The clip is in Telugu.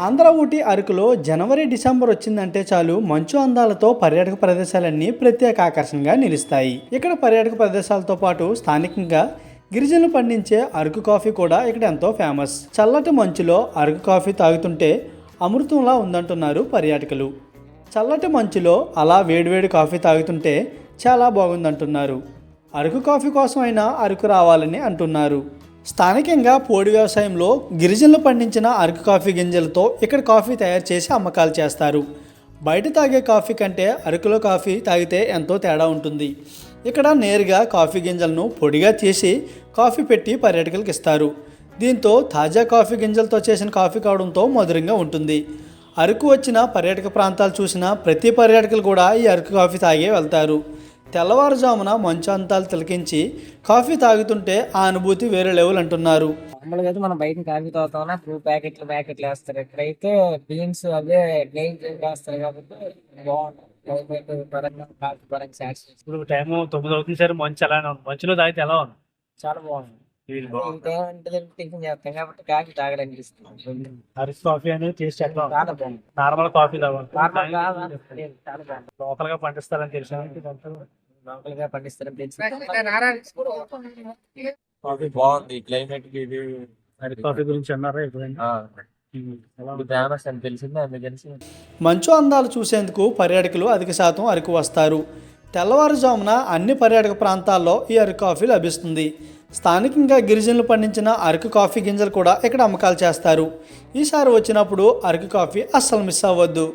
ఆంధ్ర ఊటీ అరకులో జనవరి డిసెంబర్ వచ్చిందంటే చాలు మంచు అందాలతో పర్యాటక ప్రదేశాలన్నీ ప్రత్యేక ఆకర్షణగా నిలుస్తాయి. ఇక్కడ పర్యాటక ప్రదేశాలతో పాటు స్థానికంగా గిరిజనులు పండించే అరకు కాఫీ కూడా ఇక్కడ ఎంతో ఫేమస్. చల్లటి మంచులో అరకు కాఫీ తాగుతుంటే అమృతంలా ఉందంటున్నారు పర్యాటకులు. చల్లటి మంచులో అలా వేడివేడి కాఫీ తాగుతుంటే చాలా బాగుందంటున్నారు. అరకు కాఫీ కోసం అయినా అరకు రావాలని అంటున్నారు. స్థానికంగా పోడి వ్యవసాయంలో గిరిజనులు పండించిన అరకు కాఫీ గింజలతో ఇక్కడ కాఫీ తయారు చేసి అమ్మకాలు చేస్తారు. బయట తాగే కాఫీ కంటే అరకులో కాఫీ తాగితే ఎంతో తేడా ఉంటుంది. ఇక్కడ నేరుగా కాఫీ గింజలను పొడిగా తీసి కాఫీ పెట్టి పర్యాటకులకు ఇస్తారు. దీంతో తాజా కాఫీ గింజలతో చేసిన కాఫీ కావడంతో మధురంగా ఉంటుంది. అరకు వచ్చిన పర్యాటక ప్రాంతాలు చూసిన ప్రతి పర్యాటకులు కూడా ఈ అరకు కాఫీ తాగే వెళ్తారు. తెల్లవారుజామున మంచు అంతాలు తిలకించి కాఫీ తాగుతుంటే ఆ అనుభూతి వేరే లెవెల్ అంటున్నారు. మామూలుగా అయితే మనం బయట కాఫీ తాగుతామన్నా ఇప్పుడు ప్యాకెట్లు వేస్తారు. ఇక్కడైతే బీన్స్ అవే నెయ్యి వేస్తారు కాబట్టి బాగుంటుంది. కాఫీ పరంగా సాటిస్ఫై. ఇప్పుడు టైం 9 అవుతుంది సార్, మంచు అలానే ఉంది. మంచులో తాగితే ఎలా ఉంది? చాలా బాగుంది. ఇంకేమంటే టిఫిన్ చేస్తాం కాబట్టి కాఫీ తాగాలనిపిస్తుంది. అరకు కాఫీ అనేది టేస్ట్ ఎట్లా ఉంది? చాలా బాగుంది. నార్మల్ కాఫీ తాగాలి. చాలా బాగుంది. లోకల్ గా పండిస్తారని తెలిసిన లోకల్ గా పండిస్తారని తెలిసి కాఫీ బాగుంది. క్లైమేట్ కి ఇది అరకు కాఫీ గురించి అన్నారా ఎప్పుడైనా? ఫేమస్ అని తెలిసింది, అందుకని మంచు అందాలు చూసేందుకు పర్యాటకులు అధిక శాతం అరకు వస్తారు. తెల్లవారుజామున అన్ని పర్యాటక ప్రాంతాల్లో ఈ అరకు కాఫీ లభిస్తుంది. స్థానికంగా గిరిజనులు పండించిన అరకు కాఫీ గింజలు కూడా ఇక్కడ అమ్మకాలు చేస్తారు. ఈసారి వచ్చినప్పుడు అరకు కాఫీ అస్సలు మిస్ అవ్వద్దు.